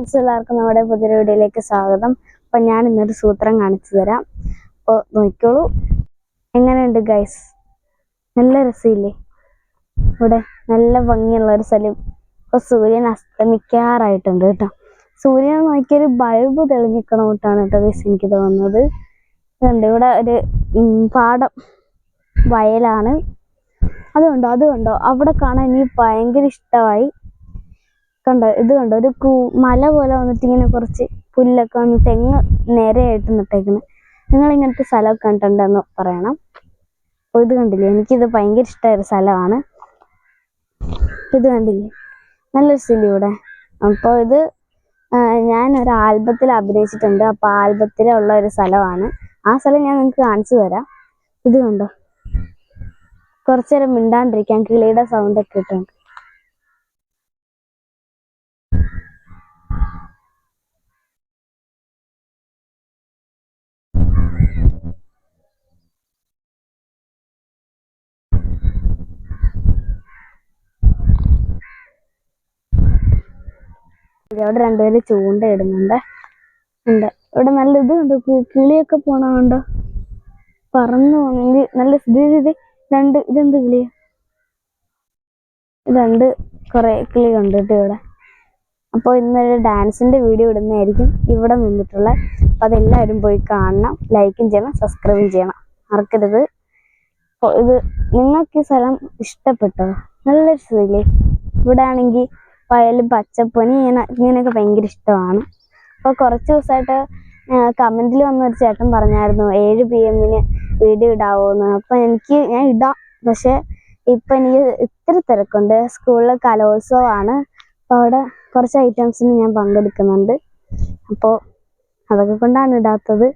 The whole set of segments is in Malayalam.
ഫ്രണ്ട്സ്, എല്ലാവർക്കും നമ്മുടെ പുതിയൊരു വീഡിയോയിലേക്ക് സ്വാഗതം. അപ്പൊ ഞാൻ ഇന്നൊരു സൂത്രം കാണിച്ചു തരാം. അപ്പോൾ നോക്കിക്കോളൂ. എങ്ങനെയുണ്ട് ഗൈസ്? നല്ല രസമില്ലേ? ഇവിടെ നല്ല ഭംഗിയുള്ള ഒരു സ്ഥലം. ഇപ്പൊ സൂര്യൻ അസ്തമിക്കാറായിട്ടുണ്ട് കേട്ടോ. സൂര്യൻ നോക്കിയൊരു ബൾബ് തെളിഞ്ഞിക്കണ തൊട്ടാണ് കേട്ടോ ഗൈസ് എനിക്ക് തോന്നുന്നത്. ഇതുണ്ട് ഇവിടെ ഒരു പാടം, വയലാണ്. അതുകൊണ്ടോ അവിടെ കാണാൻ എനിക്ക് ഭയങ്കര ഇഷ്ടമായി. കണ്ടോ, ഇത് കണ്ടോ, ഒരു മല പോലെ വന്നിട്ട് ഇങ്ങനെ കുറച്ച് പുല്ലൊക്കെ വന്ന് തെങ്ങ് നേരെയായിട്ട് നട്ടേക്കുന്നത്. നിങ്ങൾ ഇങ്ങനത്തെ സ്ഥലമൊക്കെ കണ്ടിട്ടുണ്ടെന്ന് പറയണം. അപ്പോൾ ഇത് കണ്ടില്ലേ, എനിക്കിത് ഭയങ്കര ഇഷ്ടമായൊരു സ്ഥലമാണ്. ഇത് കണ്ടില്ലേ, നല്ലൊരു സ്ഥലം ഇവിടെ. അപ്പോൾ ഇത് ഞാനൊരു ആൽബത്തിൽ അഭിനയിച്ചിട്ടുണ്ട്. അപ്പോൾ ആൽബത്തിലുള്ള ഒരു സ്ഥലമാണ്. ആ സ്ഥലം ഞാൻ നിങ്ങൾക്ക് കാണിച്ചു തരാം. ഇത് കണ്ടോ, കുറച്ചു നേരം മിണ്ടാണ്ടിരിക്കാൻ കിളിയുടെ സൗണ്ടൊക്കെ ഇട്ടുണ്ട്. അവിടെ രണ്ടുപേര് ചൂണ്ട ഇടുന്നുണ്ട്. ഇവിടെ നല്ല ഇത് കണ്ടോ, കിളിയൊക്കെ പോണുണ്ടോ, പറന്നു പോണെങ്കിൽ നല്ല ഇതെന്ത് കിളിയാ? കുറെ കിളി ഉണ്ട് കേട്ടോ ഇവിടെ. അപ്പോൾ ഇന്നൊരു ഡാൻസിന്റെ വീഡിയോ ഇടുന്നതായിരിക്കും ഇവിടെ നിന്നിട്ടുള്ള. അപ്പൊ അതെല്ലാവരും പോയി കാണണം, ലൈക്കും ചെയ്യണം, സബ്സ്ക്രൈബും ചെയ്യണം, മറക്കരുത്. അപ്പോൾ ഇത് നിങ്ങൾക്ക് ഈ സ്ഥലം ഇഷ്ടപ്പെട്ടോ? നല്ലൊരു സ്ഥലമില്ലേ? ഇവിടെ ആണെങ്കിൽ വയലും പച്ചപ്പണി ഇങ്ങനെയൊക്കെ ഭയങ്കര ഇഷ്ടമാണ്. അപ്പോൾ കുറച്ച് ദിവസമായിട്ട് കമന്റിൽ വന്ന ഒരു ചേട്ടൻ പറഞ്ഞായിരുന്നു 7 PM വീഡിയോ ഇടാവോന്ന്. അപ്പം ഞാൻ ഇടാം, പക്ഷെ ഇപ്പം എനിക്ക് ഇത്തിരി തിരക്കുണ്ട്. സ്കൂളിൽ കലോത്സവമാണ്. അപ്പോൾ അവിടെ കുറച്ച് ഐറ്റംസിന് ഞാൻ പങ്കെടുക്കുന്നുണ്ട്. അപ്പോൾ അതൊക്കെ കൊണ്ടാണ് ഇടാത്തത്.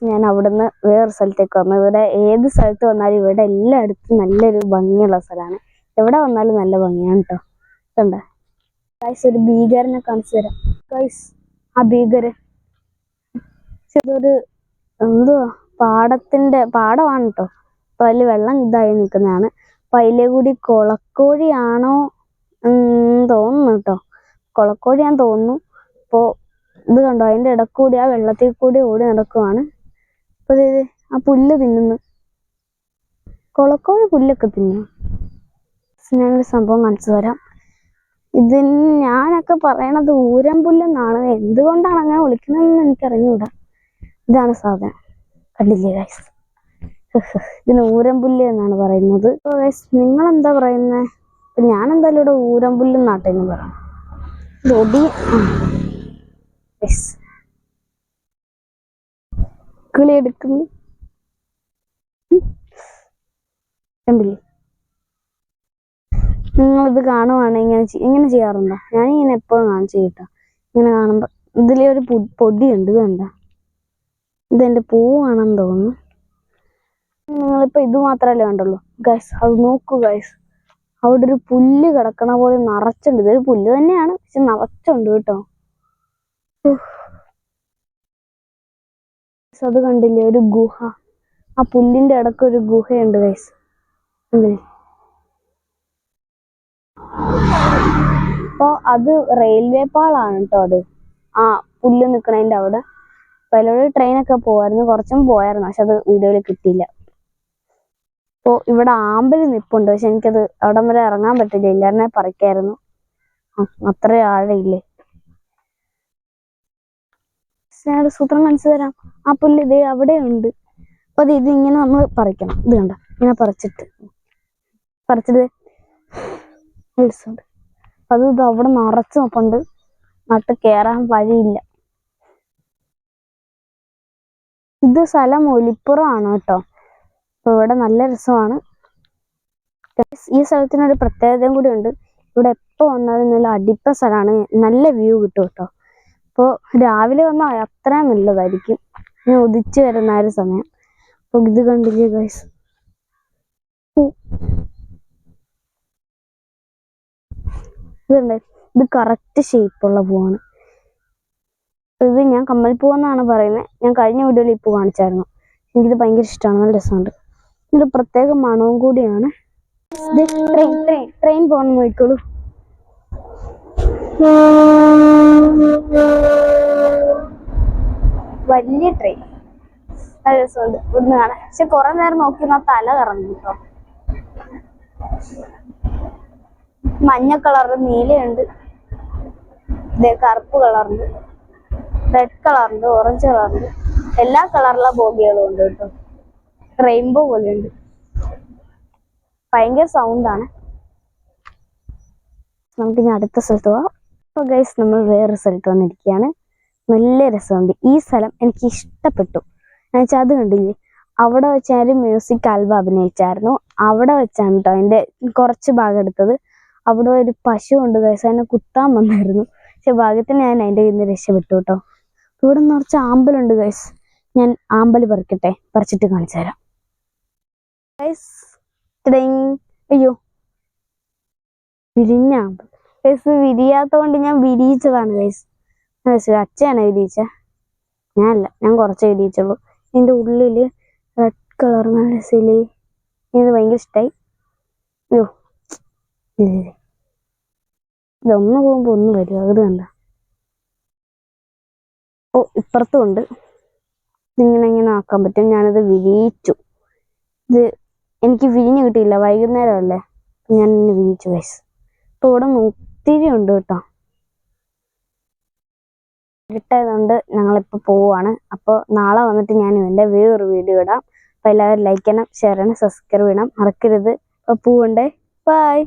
ഞാൻ അവിടുന്ന് വേറെ സ്ഥലത്തേക്ക് വന്നു. ഇവിടെ ഏത് സ്ഥലത്ത് വന്നാലും ഇവിടെ എല്ലായിടത്തും നല്ലൊരു ഭംഗിയുള്ള സ്ഥലമാണ്. എവിടെ വന്നാലും നല്ല ഭംഗിയാണ് കേട്ടോ. കണ്ടോ ഗൈസ്, ഒരു ഭീകരനെ കാണിച്ചു തരാം ഗൈസ്. ആ ഭീകരൻ ഇതൊരു പാടമാണ് കേട്ടോ. അപ്പൊ അതിൽ വെള്ളം ഇതായി നിൽക്കുന്നതാണ്. അപ്പൊ അതിലെ കൂടി കൊളക്കോഴിയാണോ തോന്നുന്നു കേട്ടോ, കൊളക്കോഴിയാന്ന് തോന്നുന്നു. അപ്പോ ഇത് കണ്ടോ, അതിന്റെ ഇടക്കൂടി ആ വെള്ളത്തിൽ കൂടി ഓടി നടക്കുവാണ്. അപ്പൊ ഇത് ആ പുല്ല് തിന്നുന്നു. കൊളക്കോഴി പുല്ലൊക്കെ തിന്നു. ഞാനൊരു സംഭവം കാണിച്ചു തരാം. ഇതിന് ഞാനൊക്കെ പറയണത് ഊരമ്പുല്ലെന്നാണ്. എന്തുകൊണ്ടാണ് അങ്ങനെ വിളിക്കണമെന്ന് എനിക്കറിഞ്ഞൂടാ. ഇതാണ് സാധനം, കണ്ടില്ലേ ഗൈസ്? ഇതിന് ഊരമ്പുല്ല് എന്നാണ് പറയുന്നത്. ഗൈസ്, നിങ്ങളെന്താ പറയുന്നത്? ഞാൻ എന്തായാലും ഇവിടെ ഊരമ്പുല്ല് നാട്ടിന്ന് പറയാം. കിളി എടുക്കുന്നു, കണ്ടില്ലേ? നിങ്ങളിത് കാണുവാണെങ്കിൽ ഇങ്ങനെ ചെയ്യാറുണ്ടോ? ഞാനിങ്ങനെ എപ്പോഴും കാണിച്ചു കേട്ടോ. ഇങ്ങനെ കാണുമ്പോൾ ഇതിലെ ഒരു പൊടിയുണ്ട്, ഇത് കണ്ട, ഇതെന്റെ പൂവാണെന്ന് തോന്നുന്നു. നിങ്ങളിപ്പോ ഇത് മാത്രമല്ലേ കണ്ടുള്ളൂ ഗൈസ്. അത് നോക്കൂ ഗൈസ്, അവിടെ ഒരു പുല്ല് കിടക്കണ പോലെ നിറച്ചുണ്ട്. ഇതൊരു പുല്ല് തന്നെയാണ്, പക്ഷെ നിറച്ചുണ്ട് കേട്ടോ. അത് കണ്ടില്ലേ, ഒരു ഗുഹ. ആ പുല്ലിന്റെ ഇടയ്ക്ക് ഒരു ഗുഹയുണ്ട് ഗൈസ്. അപ്പൊ അത് റെയിൽവേ പാളാണ് കേട്ടോ. അത് ആ പുല്ല് നിക്കണതിന്റെ അവിടെ. അപ്പൊ അതിലൂടെ ട്രെയിനൊക്കെ പോവായിരുന്നു, കുറച്ചും പോയായിരുന്നു, പക്ഷെ അത് വീഡിയോയിൽ കിട്ടിയില്ല. അപ്പൊ ഇവിടെ ആമ്പല് നിപ്പുണ്ട്, പക്ഷെ എനിക്കത് അവിടം വരെ ഇറങ്ങാൻ പറ്റില്ല. ഇല്ലായിരുന്നെ പറിക്കായിരുന്നു, അത്ര ആഴയില്ലേ. ഞാനൊരു സൂത്രം കാണിച്ചു തരാം. ആ പുല്ല് ഇതേ അവിടെ ഉണ്ട്. അപ്പൊ ഇത് ഇങ്ങനെ നമ്മൾ പറിക്കണം. ഇത് കണ്ട, ഇങ്ങനെ പറിച്ചിട്ട് അത് ഇത് അവിടെ നിറച്ച് നോപ്പുണ്ട്. നട്ട് കേറാൻ വഴിയില്ല. ഇത് സ്ഥലം ഒലിപ്പുറമാണ് കേട്ടോ. അപ്പൊ ഇവിടെ നല്ല രസമാണ്. ഈ സ്ഥലത്തിനൊരു പ്രത്യേകതയും കൂടി ഉണ്ട്. ഇവിടെ എപ്പോ വന്നാലും നല്ല അടിപ്പ സ്ഥലമാണ്, നല്ല വ്യൂ കിട്ടും കേട്ടോ. അപ്പോൾ രാവിലെ വന്നാൽ അത്രയും നല്ലതായിരിക്കും, ഞാൻ ഉദിച്ചു വരുന്ന ഒരു സമയം. അപ്പൊ ഇത് കണ്ടില്ലേ ഗൈസ്, ഇത് കറക്റ്റ് ഷേപ്പുള്ള പൂവാണ്. ഇത് ഞാൻ കമ്മൽപ്പൂവെന്നാണ് പറയുന്നത്. ഞാൻ കഴിഞ്ഞ വീഡിയോയിൽ ഈ പൂ കാണിച്ചായിരുന്നു. എനിക്കിത് ഭയങ്കര ഇഷ്ടമാണ്, നല്ല രസമുണ്ട്. ഇതൊരു പ്രത്യേക മണവും കൂടിയാണ്. ട്രെയിൻ പോകണം, നോക്കിക്കോളൂ. വലിയ ട്രെയിൻ, നല്ല രസമുണ്ട് ഇവിടുന്ന് കാണാൻ. പക്ഷെ കുറെ നേരം നോക്കി തല കറങ്ങും കേട്ടോ. മഞ്ഞ കളറ്, നീലയുണ്ട്, കറുപ്പ് കളറുണ്ട്, റെഡ് കളറുണ്ട്, ഓറഞ്ച് കളറുണ്ട്, എല്ലാ കളറിലുള്ള ബോഗികളും ഉണ്ട് കേട്ടോ. റെയിൻബോ പോലെയുണ്ട്. ഭയങ്കര സൗണ്ടാണ്. നമുക്ക് ഇനി അടുത്ത സ്ഥലത്ത് പോവാം. അപ്പൊ ഗൈസ് നമ്മൾ വേറെ സ്ഥലത്ത് വന്നിരിക്കുകയാണ്. നല്ല രസമുണ്ട് ഈ സ്ഥലം, എനിക്ക് ഇഷ്ടപ്പെട്ടു. എന്നുവെച്ചാൽ അത് കണ്ടില്ലേ, അവിടെ വെച്ചാൽ മ്യൂസിക് ആൽബം അഭിനയിച്ചായിരുന്നു. അവിടെ വെച്ചാണ് കേട്ടോ അതിൻ്റെ കുറച്ച് ഭാഗം എടുത്തത്. അവിടെ ഒരു പശു ഉണ്ട് ഗൈസ്, അതിനെ കുത്താൻ വന്നായിരുന്നു. പക്ഷെ ഭാഗ്യത്തിന് ഞാൻ അതിൻ്റെ കയ്യിൽ നിന്ന് രക്ഷപ്പെട്ടു കേട്ടോ. ഇവിടെ നിറച്ച് ആമ്പലുണ്ട് ഗൈസ്. ഞാൻ ആമ്പൽ പറിച്ചിട്ട് കാണിച്ചു തരാം ഗൈസ്. അയ്യോ, വിരിഞ്ഞ ആമ്പൽ ഗൈസ്. വിരിയാത്തോണ്ട് ഞാൻ വിരിയിച്ചതാണ് ഗൈസ്. അച്ഛനാണ് വിരിയിച്ച, ഞാനല്ല, ഞാൻ കുറച്ചേ വിരിയിച്ചുള്ളൂ. ഇതിൻ്റെ ഉള്ളിൽ റെഡ് കളർ നല്ല രസമില്ലേ, ഇത് ഭയങ്കര ഇഷ്ടമായി. അയ്യോ, ഇതൊന്ന് പോകുമ്പോൾ ഒന്ന് വരും, അത് കണ്ട. ഓ, ഇപ്പുറത്തും ഉണ്ട്. ഇങ്ങനെ ആക്കാൻ പറ്റും. ഞാനത് വിരിയിച്ചു. ഇത് എനിക്ക് വിരിഞ്ഞ് കിട്ടിയില്ല, വൈകുന്നേരം അല്ലേ, ഞാൻ ഇന്ന് വിരിയിച്ചു ഗൈസ്. ഇപ്പൊ ഇവിടെ ഒത്തിരി ഉണ്ട് കേട്ടോ. ഇട്ടതുകൊണ്ട് ഞങ്ങളിപ്പോൾ പോവുകയാണ്. അപ്പോൾ നാളെ വന്നിട്ട് ഞാൻ ഇതിൻ്റെ വേറൊരു വീഡിയോ ഇടാം. അപ്പോൾ എല്ലാവരും ലൈക്ക് ചെയ്യണം, ഷെയർ ചെയ്യണം, സബ്സ്ക്രൈബ് ചെയ്യണം, മറക്കരുത്. അപ്പോൾ പോവണ്ടേ, ബൈ.